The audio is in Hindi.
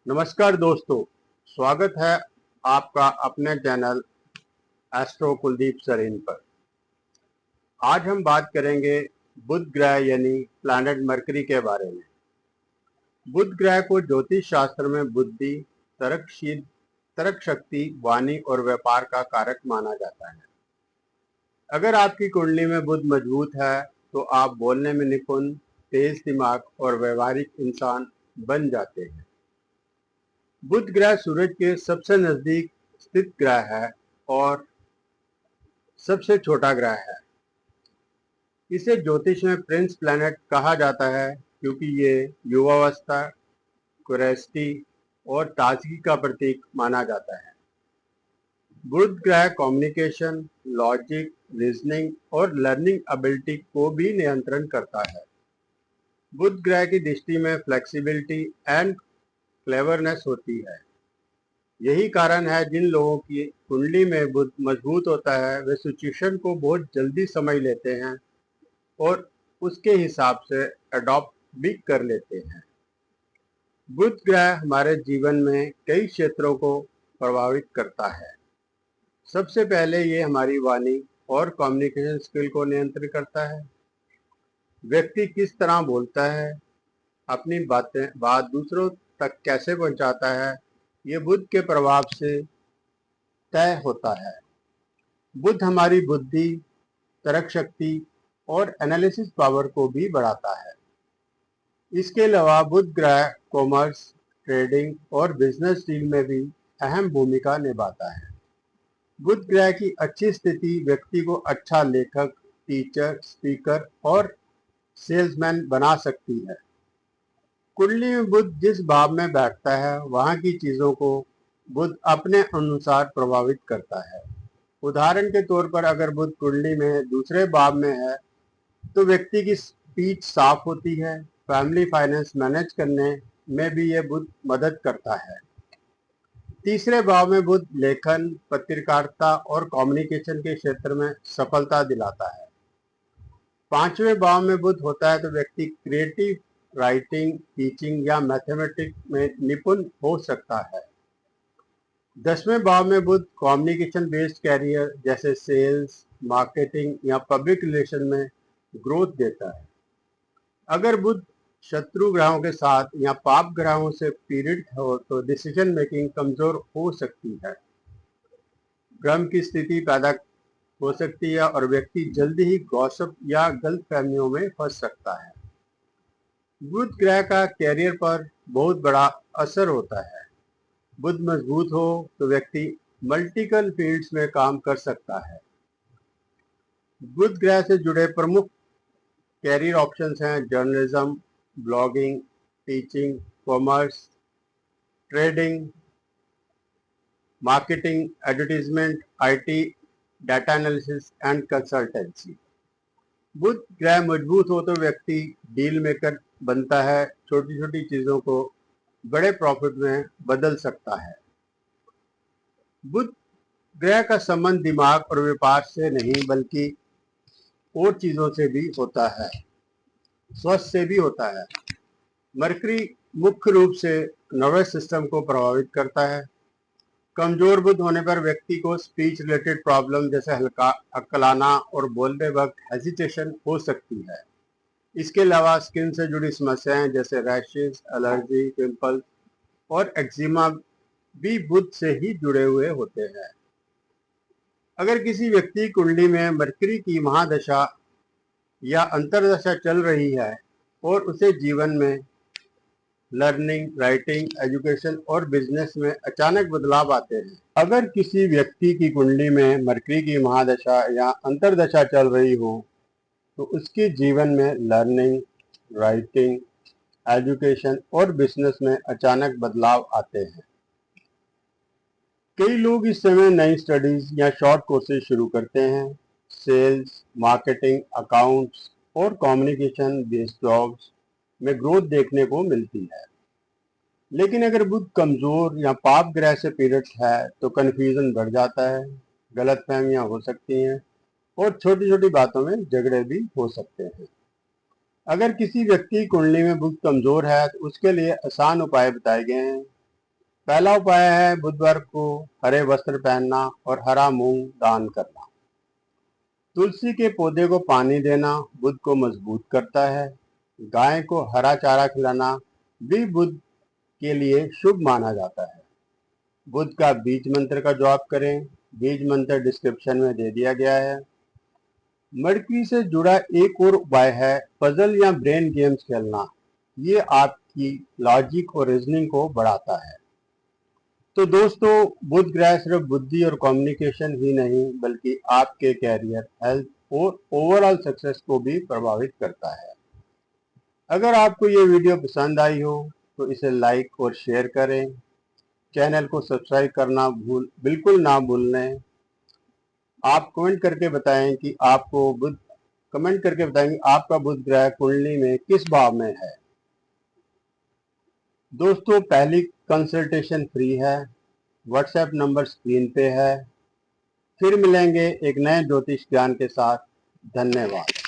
नमस्कार दोस्तों, स्वागत है आपका अपने चैनल एस्ट्रो कुलदीप सरीन पर। आज हम बात करेंगे बुध ग्रह यानी प्लैनेट मरकरी के बारे में। बुध ग्रह को ज्योतिष शास्त्र में बुद्धि, तर्क शक्ति, वाणी और व्यापार का कारक माना जाता है। अगर आपकी कुंडली में बुध मजबूत है तो आप बोलने में निपुण, तेज दिमाग और व्यवहारिक इंसान बन जाते हैं। बुध ग्रह सूरज के सबसे नजदीक स्थित ग्रह है और सबसे छोटा ग्रह है। इसे ज्योतिष में प्रिंस प्लैनेट कहा जाता है क्योंकि ये युवावस्था, क्यूरियोसिटी और ताजगी का प्रतीक माना जाता है। बुध ग्रह कम्युनिकेशन, लॉजिक, रीजनिंग और लर्निंग एबिलिटी को भी नियंत्रण करता है। बुध ग्रह की दृष्टि में फ्लेक्सिबिलिटी एंड क्लेवरनेस होती है। यही कारण है जिन लोगों की कुंडली में बुध मजबूत होता है वे सिचुएशन को बहुत जल्दी समझ लेते हैं और उसके हिसाब से अडॉप्ट भी कर लेते हैं। बुध ग्रह हमारे जीवन में कई क्षेत्रों को प्रभावित करता है। सबसे पहले ये हमारी वाणी और कम्युनिकेशन स्किल को नियंत्रित करता है। व्यक्ति किस तरह बोलता है, अपनी बात दूसरों तक कैसे पहुंचाता है, ये बुध के प्रभाव से तय होता है। बुध हमारी बुद्धि, तर्क शक्ति और एनालिसिस पावर को भी बढ़ाता है। इसके अलावा बुध ग्रह कॉमर्स, ट्रेडिंग और बिजनेस डील में भी अहम भूमिका निभाता है। बुध ग्रह की अच्छी स्थिति व्यक्ति को अच्छा लेखक, टीचर, स्पीकर और सेल्समैन बना सकती है। कुंडली में बुध जिस भाव में बैठता है वहां की चीजों को बुध अपने अनुसार प्रभावित करता है। उदाहरण के तौर पर अगर बुध कुंडली में दूसरे भाव में है तो व्यक्ति की स्पीच साफ होती है। फैमिली फाइनेंस मैनेज करने में भी यह बुध मदद करता है। तीसरे भाव में बुध लेखन, पत्रकारिता और कम्युनिकेशन के क्षेत्र में सफलता दिलाता है। पांचवें भाव में बुध होता है तो व्यक्ति क्रिएटिव राइटिंग, टीचिंग या मैथमेटिक्स में निपुण हो सकता है। 10वें भाव में बुध कम्युनिकेशन बेस्ड कैरियर जैसे सेल्स, मार्केटिंग या पब्लिक रिलेशन में ग्रोथ देता है। अगर बुध शत्रु ग्रहों के साथ या पाप ग्रहों से पीड़ित हो तो डिसीजन मेकिंग कमजोर हो सकती है, भ्रम की स्थिति पैदा हो सकती है और व्यक्ति जल्दी ही गॉसिप या गलतफहमियों में फंस सकता है। बुध ग्रह का कैरियर पर बहुत बड़ा असर होता है। बुध मजबूत हो तो व्यक्ति मल्टीपल फील्ड्स में काम कर सकता है। बुध ग्रह से जुड़े प्रमुख कैरियर ऑप्शंस हैं journalism, blogging, teaching, commerce, trading, marketing, advertisement, IT, data analysis and consultancy. बुध ग्रह मजबूत हो तो व्यक्ति डील मेकर बनता है, छोटी छोटी चीजों को बड़े प्रॉफिट में बदल सकता है। बुध ग्रह का संबंध दिमाग और व्यापार से नहीं बल्कि और चीजों से भी होता है, स्वास्थ्य से भी होता है। मरकरी मुख्य रूप से नर्वस सिस्टम को प्रभावित करता है। कमजोर बुध होने पर व्यक्ति को स्पीच रिलेटेड प्रॉब्लम जैसे हल्का अक्कलाना और बोलते वक्त हेजिटेशन हो सकती है। इसके अलावा स्किन से जुड़ी समस्याएं जैसे रैशेस, एलर्जी, पिंपल्स और एक्जिमा भी बुध से ही जुड़े हुए होते हैं। अगर किसी व्यक्ति कुंडली में मरकरी की महादशा या अंतरदशा चल रही है और उसे जीवन में लर्निंग, राइटिंग, एजुकेशन और बिजनेस में अचानक बदलाव आते हैं। अगर किसी व्यक्ति की कुंडली में मरकरी की महादशा या अंतरदशा चल रही हो तो उसके जीवन में लर्निंग, राइटिंग, एजुकेशन और बिजनेस में अचानक बदलाव आते हैं। कई लोग इस समय नई स्टडीज या शॉर्ट कोर्सेज शुरू करते हैं। सेल्स, मार्केटिंग, अकाउंट्स और कम्युनिकेशन बेस्ड जॉब्स में ग्रोथ देखने को मिलती है। लेकिन अगर बुध कमजोर या पाप ग्रह से पीड़ित है तो कंफ्यूजन बढ़ जाता है, गलतफहमियां हो सकती हैं और छोटी छोटी बातों में झगड़े भी हो सकते हैं। अगर किसी व्यक्ति की कुंडली में बुध कमजोर है तो उसके लिए आसान उपाय बताए गए हैं। पहला उपाय है बुधवार को हरे वस्त्र पहनना और हरा मूंग दान करना। तुलसी के पौधे को पानी देना बुध को मजबूत करता है। गाय को हरा चारा खिलाना भी बुध के लिए शुभ माना जाता है। बुध का बीज मंत्र का जाप करें। बीज मंत्र डिस्क्रिप्शन में दे दिया गया है। मरकरी से जुड़ा एक और उपाय है पजल या ब्रेन गेम्स खेलना। ये आपकी लॉजिक और रीजनिंग को बढ़ाता है। तो दोस्तों, बुध ग्रह सिर्फ बुद्धि और कम्युनिकेशन ही नहीं बल्कि आपके कैरियर, हेल्थ और ओवरऑल सक्सेस को भी प्रभावित करता है। अगर आपको ये वीडियो पसंद आई हो तो इसे लाइक और शेयर करें। चैनल को सब्सक्राइब करना बिल्कुल ना भूलें। आप कमेंट करके बताएं कि आपका बुध ग्रह कुंडली में किस भाव में है। दोस्तों, पहली कंसल्टेशन फ्री है। व्हाट्सएप नंबर स्क्रीन पे है। फिर मिलेंगे एक नए ज्योतिष ज्ञान के साथ। धन्यवाद।